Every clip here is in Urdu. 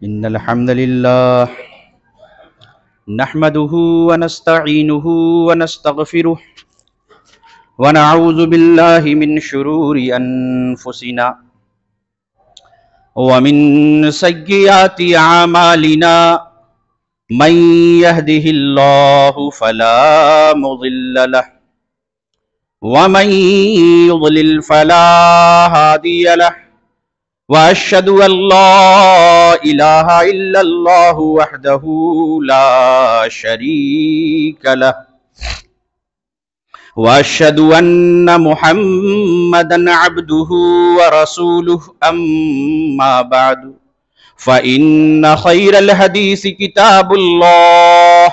إن الحمد لله نحمده ونستعينه ونستغفره ونعوذ بالله من شرور أنفسنا ومن سيئات أعمالنا من يهده الله فلا مضل له ومن يضلل فلا هادي له وأشهد أن لا إله إلا الله وحده لا شريك له وأشهد أن محمدا عبده ورسوله أما بعد فإن خير الحديث كتاب الله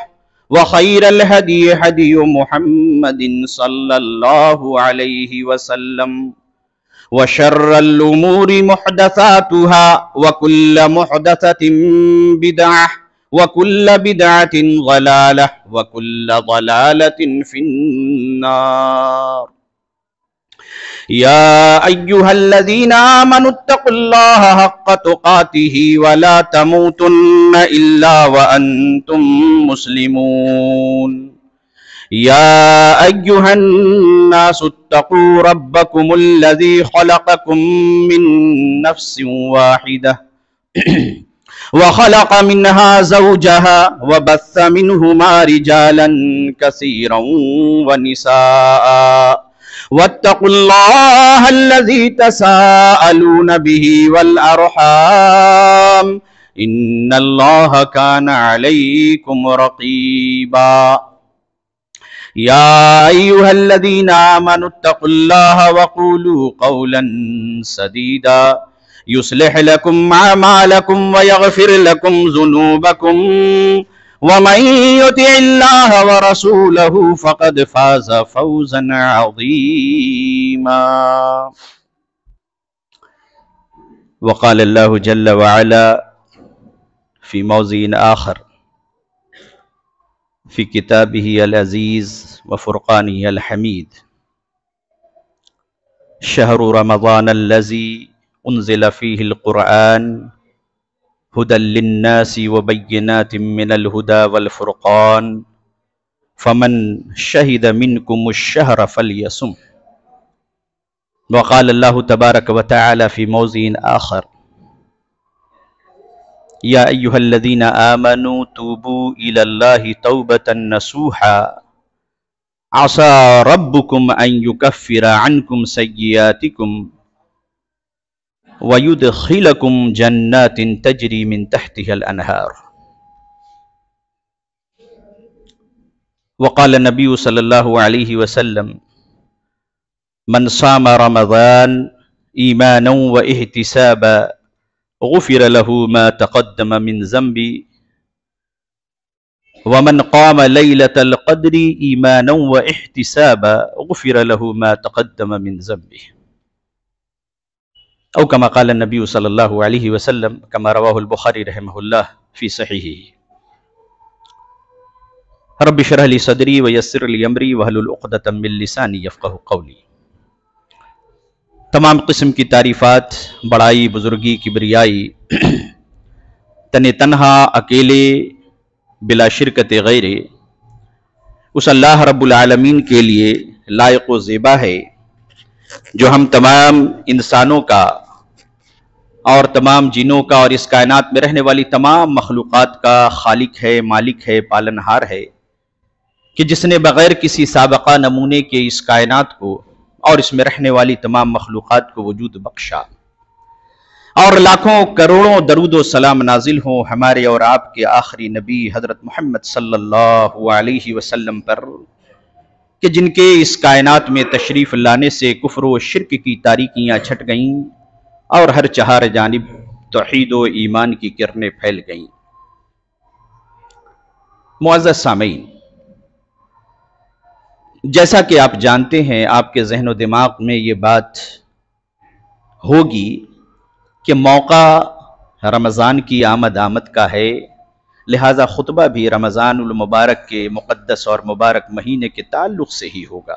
وخير الهدي هدي محمد صلى الله عليه وسلم وشر الأمور محدثاتها وكل محدثة بدعة وكل بدعة ضلالة وكل ضلالة في النار يا أيها الذين آمنوا اتقوا الله حق تقاته ولا تموتن إلا وأنتم مسلمون يا أيها الناس اتقوا ربكم الذي خلقكم من نفس واحدة وخلق منها زوجها وبث منهما رجالا كثيرا ونساء واتقوا الله الذي تساءلون به والأرحام إن الله كان عليكم رقيبا يا أيها الذين آمنوا اتقوا الله وقولوا قولا سديدا يصلح لكم أعمالكم ويغفر لكم ذنوبكم ومن يطع الله ورسوله فقد فاز فوزا عظيما وقال الله جل وعلا في موضع آخر في كتابه العزيز وفرقانه الحميد شهر رمضان الذي أنزل فيه القرآن هدى للناس وبينات من الهدى والفرقان فمن شهد منكم الشهر فليصم وقال الله تبارك وتعالى في موضع آخر يا أيها الذين آمنوا توبوا إلى الله توبة نصوحا عسى ربكم أن يكفر عنكم سيئاتكم ويدخلكم جنات تجري من تحتها الأنهار وقال النبي صلى الله عليه وسلم من صام رمضان إيمانا واحتسابا غفر له ما تقدم من ذنبه ومن قام ليلة القدر إيمانا واحتسابا غفر له ما تقدم من ذنبه أو كما قال النبي صلى الله عليه وسلم كما رواه البخاري رحمه الله في صحيحه رب اشرح لي صدري ويسر لي أمري واحلل عقدة من لساني يفقهوا قولي۔ تمام قسم کی تعریفات، بڑائی، بزرگی، کبریائی تن تنہا اکیلے بلا شرکت غیر اس اللہ رب العالمین کے لیے لائق و زیبا ہے جو ہم تمام انسانوں کا اور تمام جنوں کا اور اس کائنات میں رہنے والی تمام مخلوقات کا خالق ہے، مالک ہے، پالنہار ہے، کہ جس نے بغیر کسی سابقہ نمونے کے اس کائنات کو اور اس میں رہنے والی تمام مخلوقات کو وجود بخشا، اور لاکھوں کروڑوں درود و سلام نازل ہوں ہمارے اور آپ کے آخری نبی حضرت محمد صلی اللہ علیہ وسلم پر، کہ جن کے اس کائنات میں تشریف لانے سے کفر و شرک کی تاریکیاں چھٹ گئیں اور ہر چہار جانب توحید و ایمان کی کرنیں پھیل گئیں۔ معزز سامعین، جیسا کہ آپ جانتے ہیں، آپ کے ذہن و دماغ میں یہ بات ہوگی کہ موقع رمضان کی آمد کا ہے، لہذا خطبہ بھی رمضان المبارک کے مقدس اور مبارک مہینے کے تعلق سے ہی ہوگا۔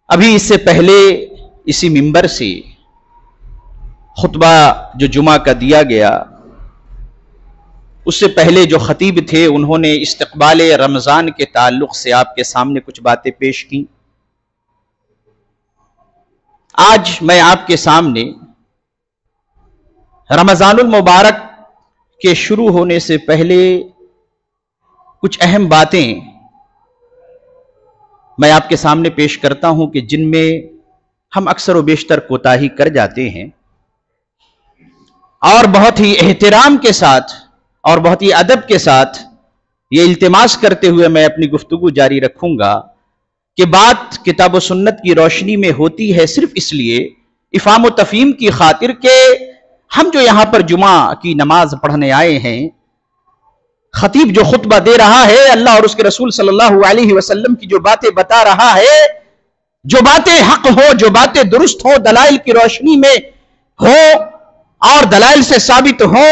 ابھی اس سے پہلے اسی منبر سے خطبہ جو جمعہ کا دیا گیا اس سے پہلے جو خطیب تھے انہوں نے استقبال رمضان کے تعلق سے آپ کے سامنے کچھ باتیں پیش کی. آج میں آپ کے سامنے رمضان المبارک کے شروع ہونے سے پہلے کچھ اہم باتیں میں آپ کے سامنے پیش کرتا ہوں کہ جن میں ہم اکثر و بیشتر کوتاہی کر جاتے ہیں، اور بہت ہی احترام کے ساتھ اور بہت ہی ادب کے ساتھ یہ التماس کرتے ہوئے میں اپنی گفتگو جاری رکھوں گا کہ بات کتاب و سنت کی روشنی میں ہوتی ہے صرف اس لیے افہام و تفہیم کی خاطر کہ ہم جو یہاں پر جمعہ کی نماز پڑھنے آئے ہیں، خطیب جو خطبہ دے رہا ہے، اللہ اور اس کے رسول صلی اللہ علیہ وسلم کی جو باتیں بتا رہا ہے، جو باتیں حق ہو، جو باتیں درست ہو، دلائل کی روشنی میں ہو اور دلائل سے ثابت ہو،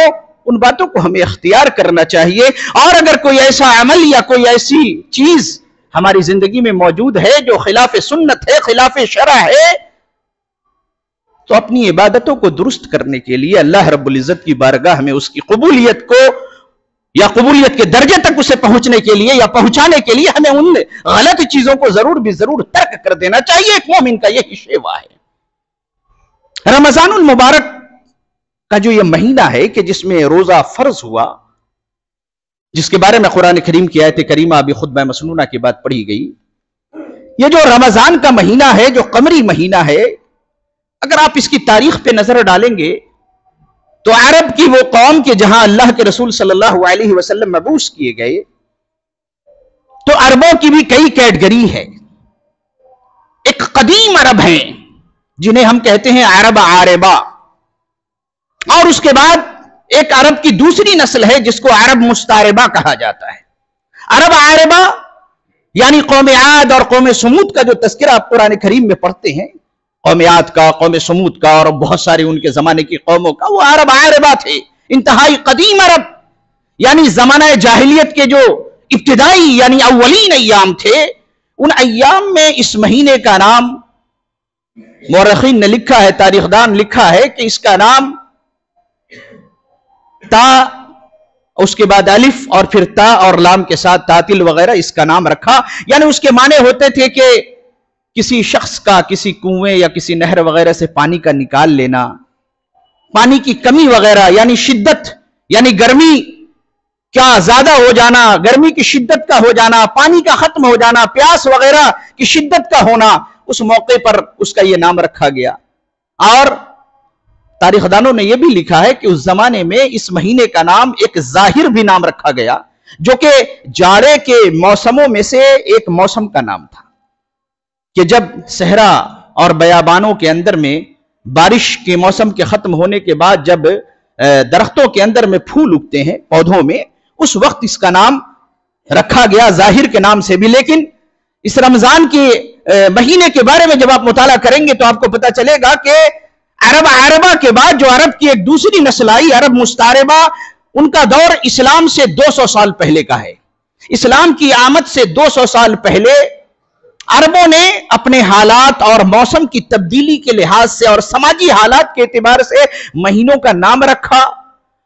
ان باتوں کو ہمیں اختیار کرنا چاہیے. اور اگر کوئی ایسا عمل یا کوئی ایسی چیز ہماری زندگی میں موجود ہے جو خلاف سنت ہے، خلاف شرع ہے، تو اپنی عبادتوں کو درست کرنے کے لیے اللہ رب العزت کی بارگاہ میں اس کی قبولیت کو یا قبولیت کے درجے تک اسے پہنچنے کے لیے یا پہنچانے کے لیے ہمیں ان غلط چیزوں کو ضرور بھی ضرور ترک کر دینا چاہیے. ایک مومن کا یہی شیوا ہے. رمضان المبارک کا جو یہ مہینہ ہے کہ جس میں روزہ فرض ہوا، جس کے بارے میں قرآن کریم کی آیت کریمہ ابھی خطبہ مسنونہ کے بعد پڑھی گئی، یہ جو رمضان کا مہینہ ہے، جو قمری مہینہ ہے، اگر آپ اس کی تاریخ پہ نظر ڈالیں گے تو عرب کی وہ قوم کہ جہاں اللہ کے رسول صلی اللہ علیہ وسلم مبعوث کیے گئے، تو عربوں کی بھی کئی کیٹگری ہے. ایک قدیم عرب ہیں جنہیں ہم کہتے ہیں عرب عاربہ، اور اس کے بعد ایک عرب کی دوسری نسل ہے جس کو عرب مستعربہ کہا جاتا ہے. عرب عاربہ یعنی قوم عاد اور قوم سمود کا جو تذکرہ آپ قرآن کریم میں پڑھتے ہیں، قوم عاد کا، قوم سمود کا اور بہت سارے ان کے زمانے کی قوموں کا، وہ عرب عاربہ تھے، انتہائی قدیم عرب، یعنی زمانہ جاہلیت کے جو ابتدائی یعنی اولین ایام تھے، ان ایام میں اس مہینے کا نام مورخین نے لکھا ہے، تاریخ دان لکھا ہے کہ اس کا نام تا، اس کے بعد الف اور پھر تا اور لام کے ساتھ تعطیل وغیرہ اس کا نام رکھا. یعنی اس کے معنی ہوتے تھے کہ کسی شخص کا کسی کنویں یا کسی نہر وغیرہ سے پانی کا نکال لینا، پانی کی کمی وغیرہ، یعنی شدت، یعنی گرمی کا زیادہ ہو جانا، گرمی کی شدت کا ہو جانا، پانی کا ختم ہو جانا، پیاس وغیرہ کی شدت کا ہونا، اس موقع پر اس کا یہ نام رکھا گیا. اور تاریخ دانوں نے یہ بھی لکھا ہے کہ اس زمانے میں اس مہینے کا نام ایک ظاہر بھی نام رکھا گیا، جو کہ جاڑے کے موسموں میں سے ایک موسم کا نام تھا، کہ جب صحرا اور بیابانوں کے اندر میں بارش کے موسم کے ختم ہونے کے بعد جب درختوں کے اندر میں پھول اگتے ہیں پودوں میں، اس وقت اس کا نام رکھا گیا ظاہر کے نام سے بھی. لیکن اس رمضان کے مہینے کے بارے میں جب آپ مطالعہ کریں گے تو آپ کو پتہ چلے گا کہ عرب عاربہ کے بعد جو عرب کی ایک دوسری نسل آئی، عرب مستعربہ، ان کا دور اسلام سے 200 سال پہلے کا ہے. اسلام کی آمد سے 200 سال پہلے عربوں نے اپنے حالات اور موسم کی تبدیلی کے لحاظ سے اور سماجی حالات کے اعتبار سے مہینوں کا نام رکھا،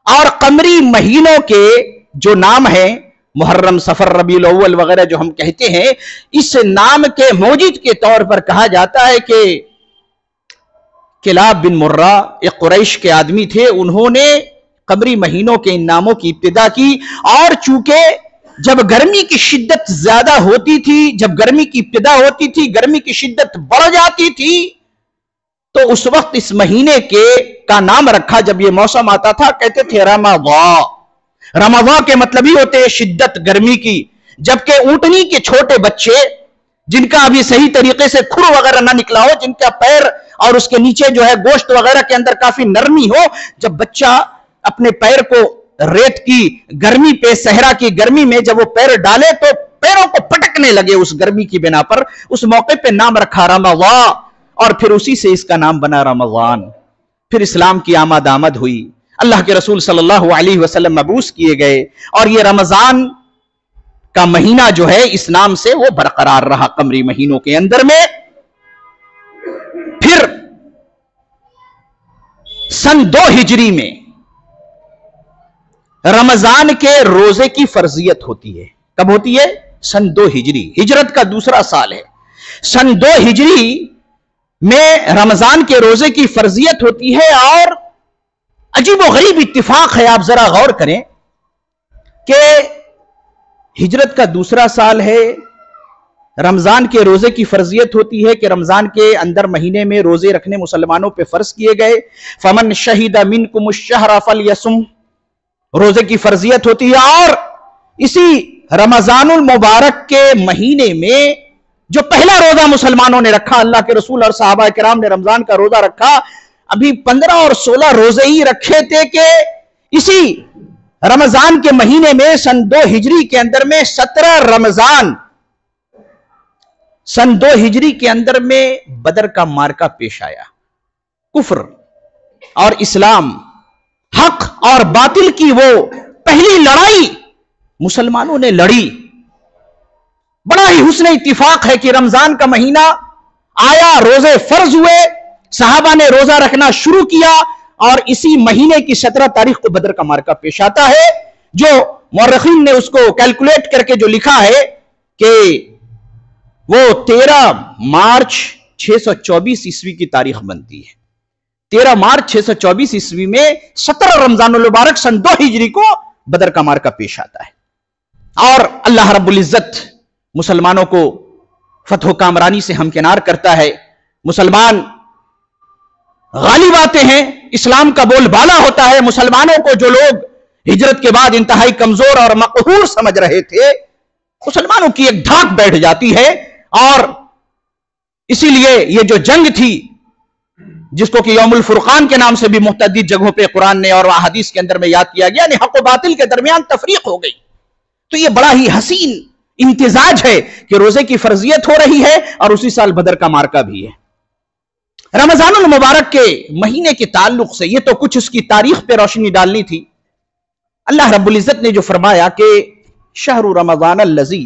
اور قمری مہینوں کے جو نام ہیں محرم، صفر، ربیع الاول وغیرہ جو ہم کہتے ہیں، اس نام کے موجد کے طور پر کہا جاتا ہے کہ کلاب بن مرہ ایک قریش کے آدمی تھے، انہوں نے قمری مہینوں کے ان ناموں کی ابتدا کی. اور چونکہ جب گرمی کی شدت زیادہ ہوتی تھی، جب گرمی کی ابتدا ہوتی تھی، گرمی کی شدت بڑھ جاتی تھی، تو اس وقت اس مہینے کا نام رکھا، جب یہ موسم آتا تھا کہتے تھے رمضان. رمضان کے مطلب ہی ہوتے ہیں شدت گرمی کی. جبکہ اونٹنی کے چھوٹے بچے جن کا ابھی صحیح طریقے سے کھر وغیرہ نہ نکلا ہو، جن کا پیر اور اس کے نیچے جو ہے گوشت وغیرہ کے اندر کافی نرمی ہو، جب بچہ اپنے پیر کو ریت کی گرمی پہ، صحرا کی گرمی میں جب وہ پیر ڈالے تو پیروں کو پٹکنے لگے اس گرمی کی بنا پر، اس موقع پہ نام رکھا رمضان، اور پھر اسی سے اس کا نام بنا رمضان. پھر اسلام کی آمد ہوئی، اللہ کے رسول صلی اللہ علیہ وسلم مبعوث کیے گئے، اور یہ رمضان کا مہینہ جو ہے اس نام سے وہ برقرار رہا قمری مہینوں کے اندر میں. پھر سن 2 ہجری میں رمضان کے روزے کی فرضیت ہوتی ہے. کب ہوتی ہے؟ سن 2 ہجری، ہجرت کا دوسرا سال ہے. سن 2 ہجری میں رمضان کے روزے کی فرضیت ہوتی ہے. اور عجیب و غریب اتفاق ہے، آپ ذرا غور کریں کہ ہجرت کا دوسرا سال ہے، رمضان کے روزے کی فرضیت ہوتی ہے کہ رمضان کے اندر مہینے میں روزے رکھنے مسلمانوں پہ فرض کیے گئے. فمن شہد منکم الشہر فلیصم، روزے کی فرضیت ہوتی ہے. اور اسی رمضان المبارک کے مہینے میں جو پہلا روزہ مسلمانوں نے رکھا، اللہ کے رسول اور صحابہ کرام نے رمضان کا روزہ رکھا، ابھی 15 اور 16 روزے ہی رکھے تھے کہ اسی رمضان کے مہینے میں سن 2 ہجری کے اندر میں 17 رمضان سن 2 ہجری کے اندر میں بدر کا مارکا پیش آیا. کفر اور اسلام، حق اور باطل کی وہ پہلی لڑائی مسلمانوں نے لڑی. بڑا ہی حسن اتفاق ہے کہ رمضان کا مہینہ آیا، روزے فرض ہوئے، صحابہ نے روزہ رکھنا شروع کیا، اور اسی مہینے کی 17 تاریخ کو بدر کا مارکا پیش آتا ہے، جو مورخین نے اس کو کیلکولیٹ کر کے جو لکھا ہے کہ وہ 13 مارچ 624 عیسوی کی تاریخ بنتی ہے. 13 مارچ 624 عیسوی میں 17 رمضان المبارک سن 2 ہجری کو بدر کا مارکا پیش آتا ہے. اور اللہ رب العزت مسلمانوں کو فتح و کامرانی سے ہمکنار کرتا ہے. مسلمان غالب آتے ہیں، اسلام کا بول بالا ہوتا ہے. مسلمانوں کو جو لوگ ہجرت کے بعد انتہائی کمزور اور مقہور سمجھ رہے تھے، مسلمانوں کی ایک دھاک بیٹھ جاتی ہے. اور اسی لیے یہ جو جنگ تھی، جس کو کہ یوم الفرقان کے نام سے بھی متعدد جگہوں پہ قرآن نے اور احادیث کے اندر میں یاد کیا گیا، یعنی حق و باطل کے درمیان تفریق ہو گئی. تو یہ بڑا ہی حسین امتزاج ہے کہ روزے کی فرضیت ہو رہی ہے اور اسی سال بدر کا مارکا بھی ہے. رمضان المبارک کے مہینے کے تعلق سے یہ تو کچھ اس کی تاریخ پہ روشنی ڈالنی تھی. اللہ رب العزت نے جو فرمایا کہ شہر رمضان الذی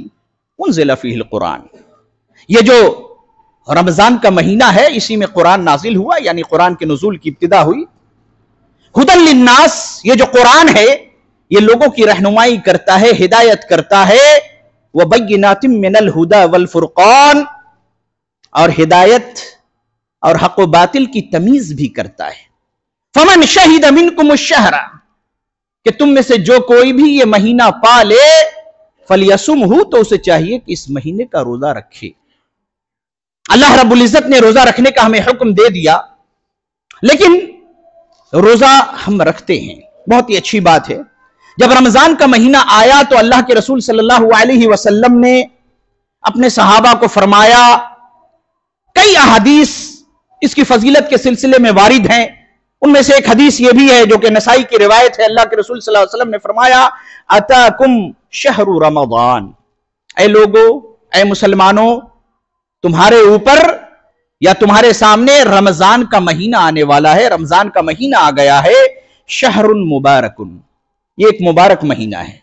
انزل فیہ القرآن، یہ جو رمضان کا مہینہ ہے اسی میں قرآن نازل ہوا، یعنی قرآن کے نزول کی ابتدا ہوئی. ہدی للناس، یہ جو قرآن ہے یہ لوگوں کی رہنمائی کرتا ہے، ہدایت کرتا ہے. وبینات من الہدی والفرقان، اور ہدایت اور حق و باطل کی تمیز بھی کرتا ہے. فمن شہد منکم الشہر، کہ تم میں سے جو کوئی بھی یہ مہینہ پا لے، فلیصمہ، تو اسے چاہیے کہ اس مہینے کا روزہ رکھے. اللہ رب العزت نے روزہ رکھنے کا ہمیں حکم دے دیا، لیکن روزہ ہم رکھتے ہیں، بہت ہی اچھی بات ہے. جب رمضان کا مہینہ آیا تو اللہ کے رسول صلی اللہ علیہ وسلم نے اپنے صحابہ کو فرمایا، کئی احادیث اس کی فضیلت کے سلسلے میں وارد ہیں. ان میں سے ایک حدیث یہ بھی ہے جو کہ نسائی کی روایت ہے. اللہ کے رسول صلی اللہ علیہ وسلم نے فرمایا، اتاکم شہر رمضان، اے لوگو، اے مسلمانوں، تمہارے اوپر یا تمہارے سامنے رمضان کا مہینہ آنے والا ہے، رمضان کا مہینہ آ گیا ہے. شہر مبارک، یہ ایک مبارک مہینہ ہے.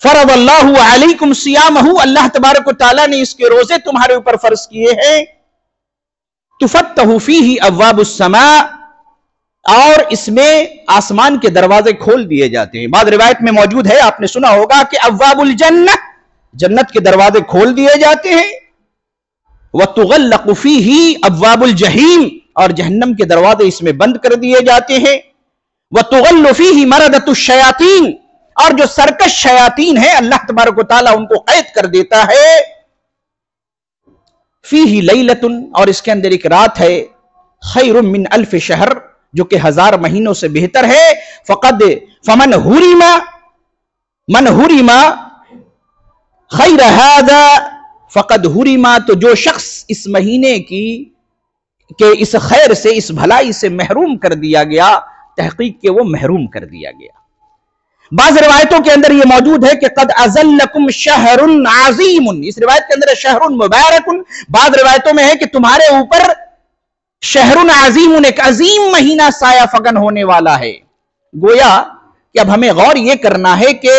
فرض اللہ علیکم صیامہ، اللہ تبارک و تعالیٰ نے اس کے روزے تمہارے اوپر فرض کیے ہیں. تفتح فیہ ابواب السماء، اور اس میں آسمان کے دروازے کھول دیے جاتے ہیں. بعض روایت میں موجود ہے، آپ نے سنا ہوگا کہ ابواب الجنہ، جنت کے دروازے کھول دیے جاتے ہیں. وتغلق فیہ ابواب الجحیم، اور جہنم کے دروازے اس میں بند کر دیے جاتے ہیں. وتغل فیہ مردۃ الشیاطین، اور جو سرکش شیاطین ہیں اللہ تبارک و تعالیٰ ان کو قید کر دیتا ہے. فیہ لیلۃ، اور اس کے اندر ایک رات ہے، خیر من الف شہر، جو کہ 1000 مہینوں سے بہتر ہے. فمن حرم خیر ھذا فقد حرم، تو جو شخص اس مہینے کی کہ اس خیر سے، اس بھلائی سے محروم کر دیا گیا، تحقیق کہ وہ محروم کر دیا گیا. بعض روایتوں کے اندر یہ موجود ہے کہ قد اذلکم شہر عظیم، اس روایت کے اندر شہر مبارک. بعض روایتوں میں ہے کہ تمہارے اوپر شہر عظیم، ایک عظیم مہینہ سایہ فگن ہونے والا ہے. گویا کہ اب ہمیں غور یہ کرنا ہے کہ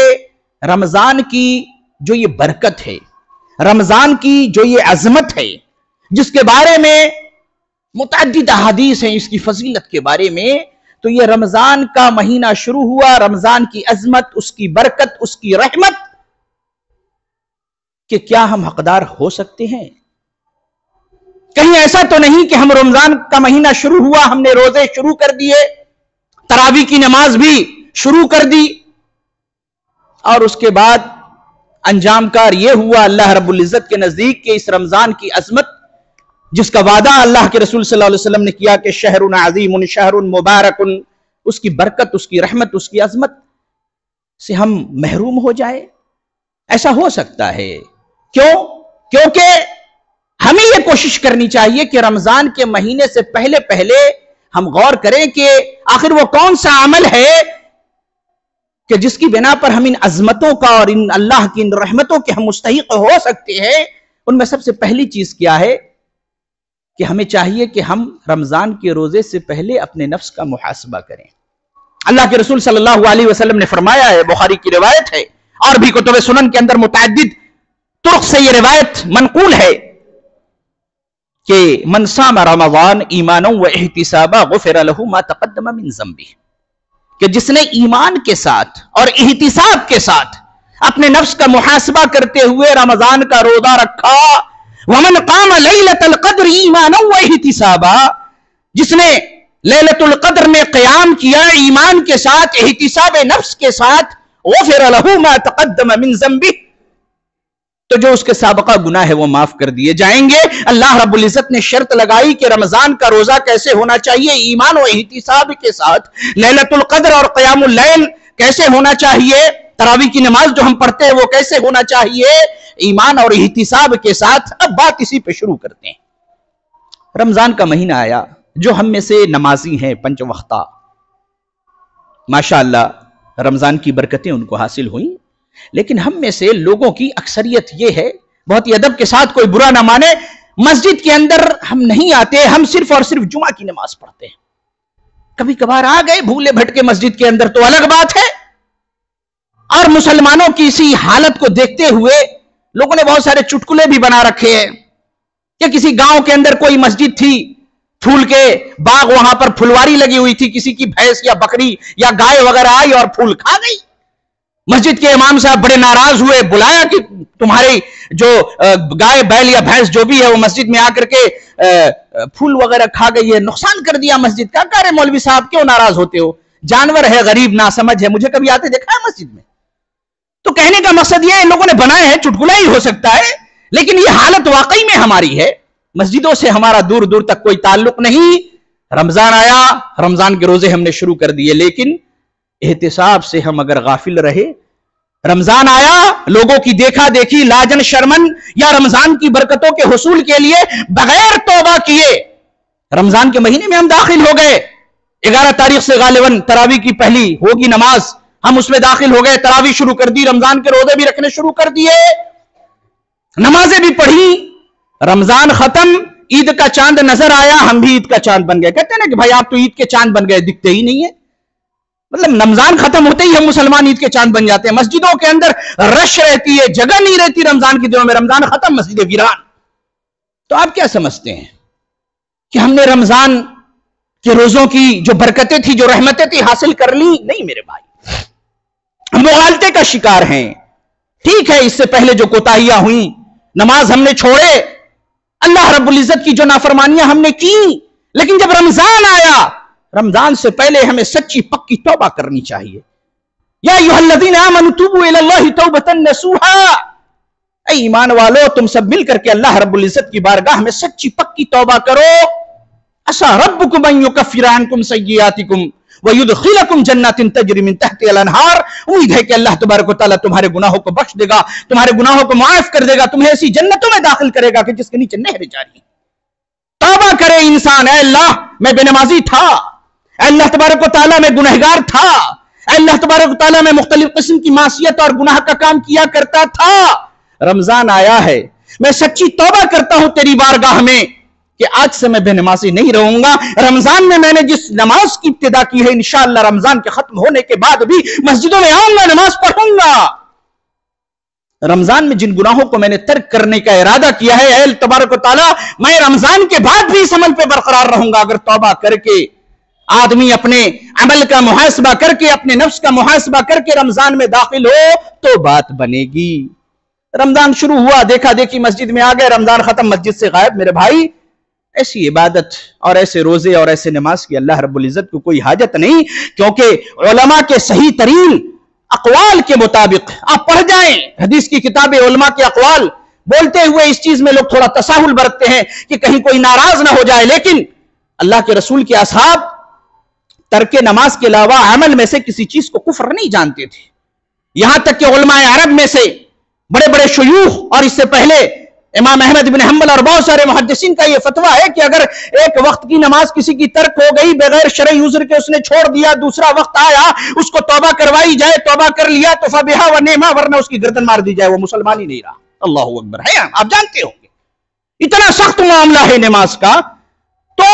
رمضان کی جو یہ برکت ہے، رمضان کی جو یہ عظمت ہے، جس کے بارے میں متعدد احادیث ہیں اس کی فضیلت کے بارے میں، تو یہ رمضان کا مہینہ شروع ہوا، رمضان کی عظمت، اس کی برکت، اس کی رحمت، کہ کیا ہم حقدار ہو سکتے ہیں؟ کہیں ایسا تو نہیں کہ ہم رمضان کا مہینہ شروع ہوا، ہم نے روزے شروع کر دیے، تراویح کی نماز بھی شروع کر دی، اور اس کے بعد انجام کار یہ ہوا اللہ رب العزت کے نزدیک کہ اس رمضان کی عظمت جس کا وعدہ اللہ کے رسول صلی اللہ علیہ وسلم نے کیا کہ شہر عظیم شہر مبارک، اس کی برکت، اس کی رحمت، اس کی عظمت سے ہم محروم ہو جائے؟ ایسا ہو سکتا ہے؟ کیوں؟ کیونکہ ہمیں یہ کوشش کرنی چاہیے کہ رمضان کے مہینے سے پہلے پہلے ہم غور کریں کہ آخر وہ کون سا عمل ہے کہ جس کی بنا پر ہم ان عظمتوں کا اور ان اللہ کی ان رحمتوں کے ہم مستحق ہو سکتے ہیں۔ ان میں سب سے پہلی چیز کیا ہے کہ ہمیں چاہیے کہ ہم رمضان کے روزے سے پہلے اپنے نفس کا محاسبہ کریں۔ اللہ کے رسول صلی اللہ علیہ وسلم نے فرمایا ہے، بخاری کی روایت ہے اور بھی کتب سنن کے اندر متعدد طرق سے یہ روایت منقول ہے کہ من صام رمضان ایمانا و احتسابا غفر له ما تقدم من ذنبه، کہ جس نے ایمان کے ساتھ اور احتساب کے ساتھ اپنے نفس کا محاسبہ کرتے ہوئے رمضان کا روزہ رکھا، ومن قام لیلۃ القدر ایمانا و احتسابا، جس نے لیلۃ القدر میں قیام کیا ایمان کے ساتھ، احتساب نفس کے ساتھ، غفر له ما تقدم من ذنبه، تو جو اس کے سابقہ گناہ ہے وہ معاف کر دیے جائیں گے۔ اللہ رب العزت نے شرط لگائی کہ رمضان کا روزہ کیسے ہونا چاہیے؟ ایمان و احتساب کے ساتھ۔ لیلۃ القدر اور قیام اللیل کیسے ہونا چاہیے؟ تراویح کی نماز جو ہم پڑھتے ہیں وہ کیسے ہونا چاہیے؟ ایمان اور احتساب کے ساتھ۔ اب بات اسی پہ شروع کرتے ہیں۔ رمضان کا مہینہ آیا، جو ہم میں سے نمازی ہیں پنج وقتہ، ماشاءاللہ رمضان کی برکتیں ان کو حاصل ہوئیں، لیکن ہم میں سے لوگوں کی اکثریت یہ ہے، بہت ہی ادب کے ساتھ، کوئی برا نہ مانے، مسجد کے اندر ہم نہیں آتے، ہم صرف اور صرف جمعہ کی نماز پڑھتے ہیں۔ کبھی کبھار آ گئے بھولے بھٹکے مسجد کے اندر تو الگ بات ہے، اور مسلمانوں کی اسی حالت کو دیکھتے ہوئے لوگوں نے بہت سارے چٹکلے بھی بنا رکھے ہیں کہ کسی گاؤں کے اندر کوئی مسجد تھی، پھول کے باغ، وہاں پر پھلواری لگی ہوئی تھی، کسی کی بھینس یا بکری یا گائے وغیرہ آئی اور پھول کھا گئی۔ مسجد کے امام صاحب بڑے ناراض ہوئے، بلایا کہ تمہاری جو گائے بیل یا بھینس جو بھی ہے وہ مسجد میں آ کر کے پھول وغیرہ کھا گئی ہے، نقصان کر دیا مسجد کا۔ کہہ رہے مولوی صاحب کیوں ناراض ہوتے ہو؟ جانور ہے، غریب ناسمجھ ہے، مجھے کبھی آتے دیکھا ہے مسجد میں؟ تو کہنے کا مقصد یہ ان لوگوں نے بنائے ہیں، چٹکلا ہی ہو سکتا ہے، لیکن یہ حالت واقعی میں ہماری ہے۔ مسجدوں سے ہمارا دور دور تک کوئی تعلق نہیں۔ رمضان آیا، رمضان کے روزے ہم نے شروع کر دیے، لیکن احتساب سے ہم اگر غافل رہے، رمضان آیا، لوگوں کی دیکھا دیکھی، لاجن شرمن، یا رمضان کی برکتوں کے حصول کے لیے بغیر توبہ کیے رمضان کے مہینے میں ہم داخل ہو گئے۔ 11 تاریخ سے غالباً تراویح کی پہلی ہوگی نماز، ہم اس میں داخل ہو گئے، تراویح شروع کر دی، رمضان کے روزے بھی رکھنے شروع کر دیے، نمازیں بھی پڑھی، رمضان ختم، عید کا چاند نظر آیا، ہم بھی عید کا چاند بن گئے۔ کہتے ہیں نا کہ بھائی آپ تو عید کے چاند بن گئے، دکھتے ہی نہیں ہے۔ مطلب رمضان ختم ہوتے ہی ہم مسلمان عید کے چاند بن جاتے ہیں، مسجدوں کے اندر رش رہتی ہے، جگہ نہیں رہتی رمضان کے دنوں میں، رمضان ختم، مسجد ویران۔ تو آپ کیا سمجھتے ہیں کہ ہم نے رمضان کے روزوں کی جو برکتیں تھی، جو رحمتیں تھی، حاصل کر لی؟ نہیں میرے بھائی، ہم مغالطے کا شکار ہیں۔ ٹھیک ہے، اس سے پہلے جو کوتاہیاں ہوئیں، نماز ہم نے چھوڑے، اللہ رب العزت کی جو نافرمانیاں ہم نے کی، لیکن جب رمضان آیا، رمضان سے پہلے ہمیں سچی پکی توبہ کرنی چاہیے۔ یا ایھا الذین آمنوا توبوا الی اللہ توبۃ نصوحا، اے ایمان والو تم سب مل کر کے اللہ رب العزت کی بارگاہ میں سچی پکی توبہ کرو۔ عسیٰ ربکم ان یکفر عنکم سیئاتکم ویدخلکم جنات تجری من تحتہا الانہار، امید ہے کہ اللہ تبارک و تعالیٰ تمہارے گناہوں کو بخش دے گا، تمہارے گناہوں کو معاف کر دے گا، تمہیں ایسی جنتوں میں داخل کرے گا کہ جس کے نیچے نہریں جاری ہیں۔ توبہ کرے انسان، اے اللہ میں بے نمازی تھا، اے اللہ تبارک و تعالیٰ میں گنہگار تھا، اے اللہ تبارک و تعالیٰ میں مختلف قسم کی معصیت اور گناہ کا کام کیا کرتا تھا، رمضان آیا ہے، میں سچی توبہ کرتا ہوں تیری بارگاہ میں کہ آج سے میں بے نمازی نہیں رہوں گا۔ رمضان میں نے جس نماز کی ابتدا کی ہے، انشاءاللہ رمضان کے ختم ہونے کے بعد بھی مسجدوں میں آؤں گا، نماز پڑھوں گا۔ رمضان میں جن گناہوں کو میں نے ترک کرنے کا ارادہ کیا ہے، اے تبارک و تعالیٰ میں رمضان کے بعد بھی اس عمل پہ برقرار رہوں گا۔ اگر توبہ کر کے آدمی اپنے عمل کا محاسبہ کر کے، اپنے نفس کا محاسبہ کر کے رمضان میں داخل ہو تو بات بنے گی۔ رمضان شروع ہوا، دیکھا دیکھی مسجد میں آ گئے، رمضان ختم، مسجد سے غائب۔ میرے بھائی، ایسی عبادت اور ایسے روزے اور ایسے نماز کی اللہ رب العزت کو کوئی حاجت نہیں، کیونکہ علماء کے صحیح ترین اقوال کے مطابق آپ پڑھ جائیں حدیث کی کتاب، علماء کے اقوال بولتے ہوئے اس چیز میں لوگ تھوڑا تساہل برتتے ہیں کہ کہیں کوئی ناراض نہ ہو جائے، لیکن اللہ کے رسول کے اصحاب ترک نماز کے علاوہ عمل میں سے کسی چیز کو کفر نہیں جانتے تھے۔ یہاں تک کہ علماء عرب میں سے بڑے بڑے شیوخ اور اس سے پہلے امام احمد بن حنبل اور بہت سارے محدثین کا یہ فتویٰ ہے کہ اگر ایک وقت کی نماز کسی کی ترک ہو گئی بغیر شرعی عذر کے، اس نے چھوڑ دیا، دوسرا وقت آیا، اس کو توبہ کروائی جائے، توبہ کر لیا تو فبہا و نعما، ورنہ اس کی گردن مار دی جائے، وہ مسلمان ہی نہیں رہا۔ اللہ اکبر ہے، آپ جانتے ہوں گے اتنا سخت معاملہ ہے نماز کا۔ تو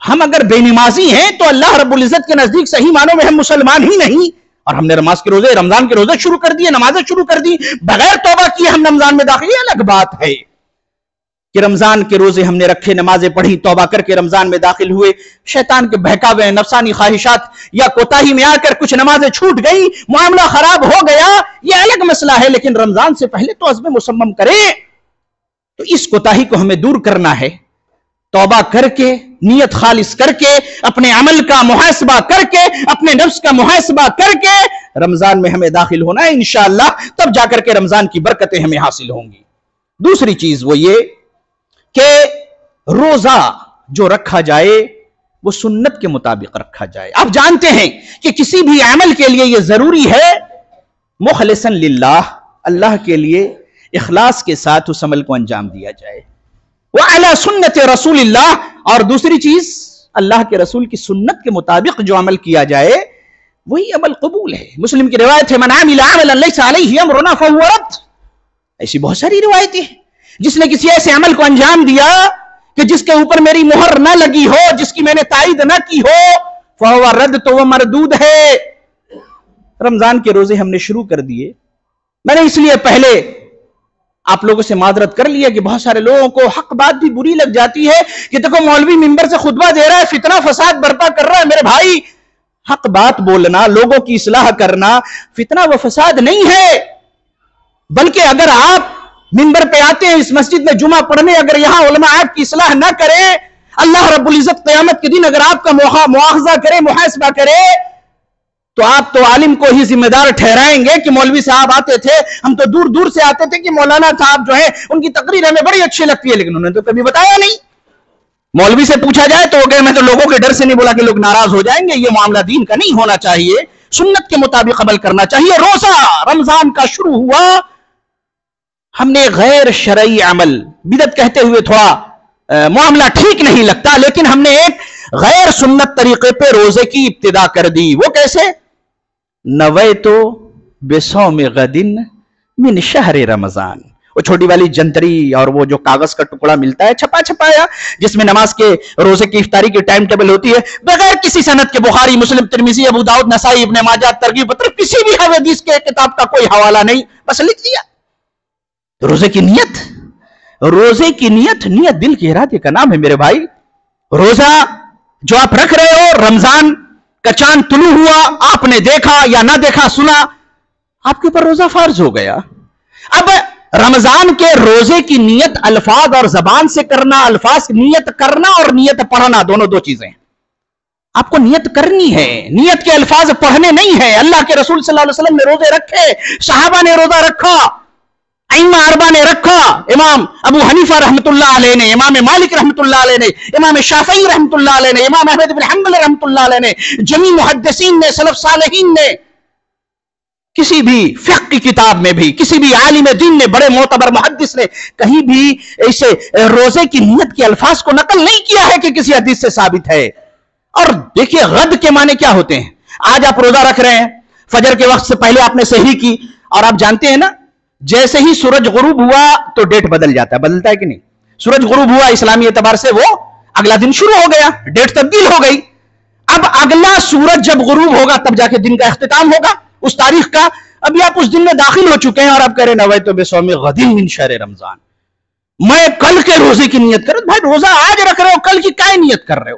ہم اگر بے نمازی ہیں تو اللہ رب العزت کے نزدیک صحیح معنوں میں ہم مسلمان ہی نہیں، اور ہم نے نماز کے روزے، رمضان کے روزے شروع کر دیے، نمازیں شروع کر دی، بغیر توبہ کیے ہم رمضان میں داخل۔ یہ الگ بات ہے کہ رمضان کے روزے ہم نے رکھے، نمازیں پڑھی، توبہ کر کے رمضان میں داخل ہوئے، شیطان کے بہکاوے، نفسانی خواہشات یا کوتاہی میں آ کر کچھ نمازیں چھوٹ گئی، معاملہ خراب ہو گیا، یہ الگ مسئلہ ہے، لیکن رمضان سے پہلے تو عزم مصمم کریں۔ تو اس کوتاہی کو ہمیں دور کرنا ہے، توبہ کر کے، نیت خالص کر کے، اپنے عمل کا محاسبہ کر کے، اپنے نفس کا محاسبہ کر کے رمضان میں ہمیں داخل ہونا ہے انشاءاللہ، تب جا کر کے رمضان کی برکتیں ہمیں حاصل ہوں گی۔ دوسری چیز وہ یہ کہ روزہ جو رکھا جائے وہ سنت کے مطابق رکھا جائے۔ آپ جانتے ہیں کہ کسی بھی عمل کے لیے یہ ضروری ہے مخلصاً للہ، اللہ کے لیے اخلاص کے ساتھ اس عمل کو انجام دیا جائے۔ وعلی سنت رسول اللہ، اور دوسری چیز اللہ کے رسول کی سنت کے مطابق جو عمل کیا جائے وہی عمل قبول ہے۔ مسلم کی روایت ہے، من عمل عملا لیس علیہ امرنا فہو رد۔ ایسی بہت ساری روایتیں ہیں، جس نے کسی ایسے عمل کو انجام دیا کہ جس کے اوپر میری مہر نہ لگی ہو، جس کی میں نے تائید نہ کی ہو، فہو رد، تو وہ مردود ہے۔ رمضان کے روزے ہم نے شروع کر دیے، میں نے اس لیے پہلے آپ لوگوں سے معذرت کر لیا کہ بہت سارے لوگوں کو حق بات بھی بری لگ جاتی ہے کہ دیکھو مولوی منبر سے خطبہ دے رہا ہے، فتنہ فساد برپا کر رہا ہے۔ میرے بھائی، حق بات بولنا، لوگوں کی اصلاح کرنا فتنہ و فساد نہیں ہے، بلکہ اگر آپ منبر پہ آتے ہیں اس مسجد میں جمعہ پڑھنے، اگر یہاں علماء آپ کی اصلاح نہ کریں، اللہ رب العزت قیامت کے دن اگر آپ کا مواخذہ کرے، محاسبہ کرے، تو آپ تو عالم کو ہی ذمہ دار ٹھہرائیں گے کہ مولوی صاحب آتے تھے، ہم تو دور دور سے آتے تھے کہ مولانا صاحب جو ہے ان کی تقریر ہمیں بڑی اچھی لگتی ہے، لیکن انہوں نے تو کبھی بتایا نہیں۔ مولوی سے پوچھا جائے تو وہ کہے میں تو لوگوں کے ڈر سے نہیں بولا کہ لوگ ناراض ہو جائیں گے۔ یہ معاملہ دین کا نہیں ہونا چاہیے، سنت کے مطابق عمل کرنا چاہیے۔ روزہ رمضان کا شروع ہوا، ہم نے غیر شرعی عمل، بدعت کہتے ہوئے تھوڑا معاملہ ٹھیک نہیں لگتا، لیکن ہم نے ایک غیر سنت طریقے پہ روزے کی ابتدا کر دی۔ وہ کیسے؟ نویتو بصوم غد من شہر رمضان۔ وہ چھوٹی والی جنتری اور وہ جو کاغذ کا ٹکڑا ملتا ہے چھپا چھپایا، جس میں نماز کے روزے کی افطاری کی ٹائم ٹیبل ہوتی ہے، بغیر کسی سند کے، بخاری، مسلم، ترمذی، ابو داؤد، نسائی، ابن ماجہ، ترغیب پتر، کسی بھی حدیث کے کتاب کا کوئی حوالہ نہیں، بس لکھ دیا۔ روزے کی نیت، روزے کی نیت دل کے ارادے کا نام ہے میرے بھائی۔ روزہ جو آپ رکھ رہے ہو، رمضان کا چاند طلوع ہوا، آپ نے دیکھا یا نہ دیکھا، سنا، آپ کے اوپر روزہ فرض ہو گیا۔ اب رمضان کے روزے کی نیت الفاظ اور زبان سے کرنا، الفاظ نیت کرنا اور نیت پڑھنا دونوں دو چیزیں ہیں۔ آپ کو نیت کرنی ہے، نیت کے الفاظ پڑھنے نہیں ہیں۔ اللہ کے رسول صلی اللہ علیہ وسلم نے روزے رکھے، صحابہ نے روزہ رکھا، ائمہ اربعہ نے رکھا، امام ابو حنیفہ رحمۃ اللہ علیہ نے، امام مالک رحمۃ اللہ علیہ نے، امام شافعی رحمۃ اللہ علیہ نے، امام احمد بن حنبل رحمۃ اللہ علیہ نے، جمی محدثین نے، سلف صالحین نے، کسی بھی فقہ کی کتاب میں بھی، کسی بھی عالم دین نے، بڑے معتبر محدث نے کہیں بھی اسے روزے کی نیت کے الفاظ کو نقل نہیں کیا ہے کہ کسی حدیث سے ثابت ہے۔ اور دیکھیے غد کے معنی کیا ہوتے ہیں۔ آج آپ روزہ رکھ رہے ہیں، فجر کے وقت سے پہلے آپ نے سحری کی، اور آپ جانتے ہیں نا جیسے ہی سورج غروب ہوا تو ڈیٹ بدل جاتا ہے، بدلتا ہے کہ نہیں؟ سورج غروب ہوا اسلامی اعتبار سے وہ اگلا دن شروع ہو گیا، ڈیٹ تبدیل ہو گئی۔ اب اگلا سورج جب غروب ہوگا تب جا کے دن کا اختتام ہوگا اس تاریخ کا۔ ابھی آپ اس دن میں داخل ہو چکے ہیں اور آپ کہہ رہے نویتو بصوم غد من شہر رمضان، میں کل کے روزے کی نیت کر۔ بھائی روزہ آج رکھ رہے ہو، کل کی کیا نیت کر رہے ہو؟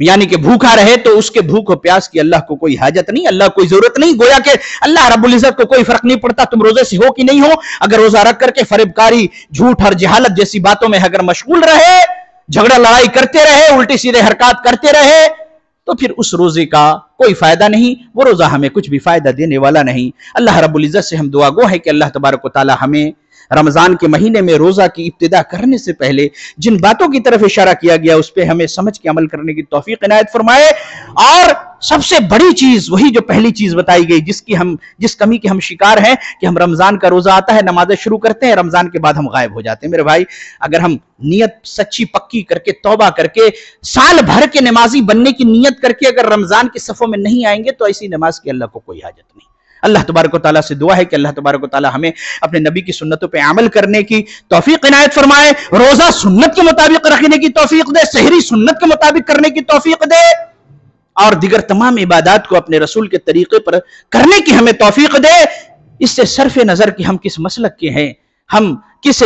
یعنی کہ بھوکا رہے تو اس کے بھوک و پیاس کی اللہ کو کوئی حاجت نہیں، اللہ کوئی ضرورت نہیں، گویا کہ اللہ رب العزت کو کوئی فرق نہیں پڑتا تم روزے سے ہو کہ نہیں ہو۔ اگر روزہ رکھ کر کے فریب کاری، جھوٹ اور جہالت جیسی باتوں میں اگر مشغول رہے، جھگڑا لڑائی کرتے رہے، الٹی سیدھے حرکات کرتے رہے، تو پھر اس روزے کا کوئی فائدہ نہیں، وہ روزہ ہمیں کچھ بھی فائدہ دینے والا نہیں۔ اللہ رب العزت سے ہم دعا گو ہے کہ اللہ تبارک و تعالی ہمیں رمضان کے مہینے میں روزہ کی ابتدا کرنے سے پہلے جن باتوں کی طرف اشارہ کیا گیا اس پہ ہمیں سمجھ کے عمل کرنے کی توفیق عنایت فرمائے، اور سب سے بڑی چیز وہی جو پہلی چیز بتائی گئی جس کمی کے ہم شکار ہیں کہ ہم رمضان کا روزہ آتا ہے، نمازیں شروع کرتے ہیں، رمضان کے بعد ہم غائب ہو جاتے ہیں۔ میرے بھائی، اگر ہم نیت سچی پکی کر کے، توبہ کر کے، سال بھر کے نمازی بننے کی نیت کر کے اگر رمضان کے صفوں میں نہیں آئیں گے تو ایسی نماز کی اللہ کو کوئی حاجت نہیں۔ اللہ تبارک و تعالیٰ سے دعا ہے کہ اللہ تبارک و تعالیٰ ہمیں اپنے نبی کی سنتوں پہ عمل کرنے کی توفیق عنایت فرمائے، روزہ سنت کے مطابق رکھنے کی توفیق دے، سحری سنت کے مطابق کرنے کی توفیق دے، اور دیگر تمام عبادات کو اپنے رسول کے طریقے پر کرنے کی ہمیں توفیق دے۔ اس سے صرف نظر کہ ہم کس مسلک کے ہیں، ہم کس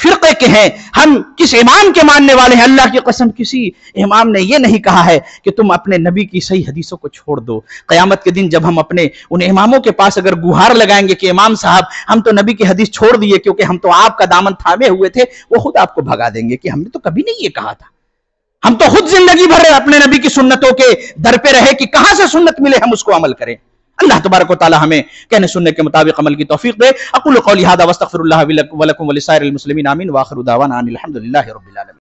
فرقے کے ہیں، ہم کس امام کے ماننے والے ہیں۔ اللہ کی قسم کسی امام نے یہ نہیں کہا ہے کہ تم اپنے نبی کی صحیح حدیثوں کو چھوڑ دو۔ قیامت کے دن جب ہم اپنے ان اماموں کے پاس اگر گہار لگائیں گے کہ امام صاحب ہم تو نبی کی حدیث چھوڑ دیے کیونکہ ہم تو آپ کا دامن تھامے ہوئے تھے، وہ خود آپ کو بھگا دیں گے کہ ہم نے تو کبھی نہیں یہ کہا تھا، ہم تو خود زندگی بھر اپنے نبی کی سنتوں کے در پہ رہے کہ کہاں سے سنت ملے ہم اس کو عمل کریں۔ اللہ تبارک و تعالی ہمیں کہنے سننے کے مطابق عمل کی توفیق دے۔ اقول قولی ھذا واستغفر اللہ ولکم ولسائر المسلمین، آمین، وآخر دعوانا ان الحمد للہ رب العالمین۔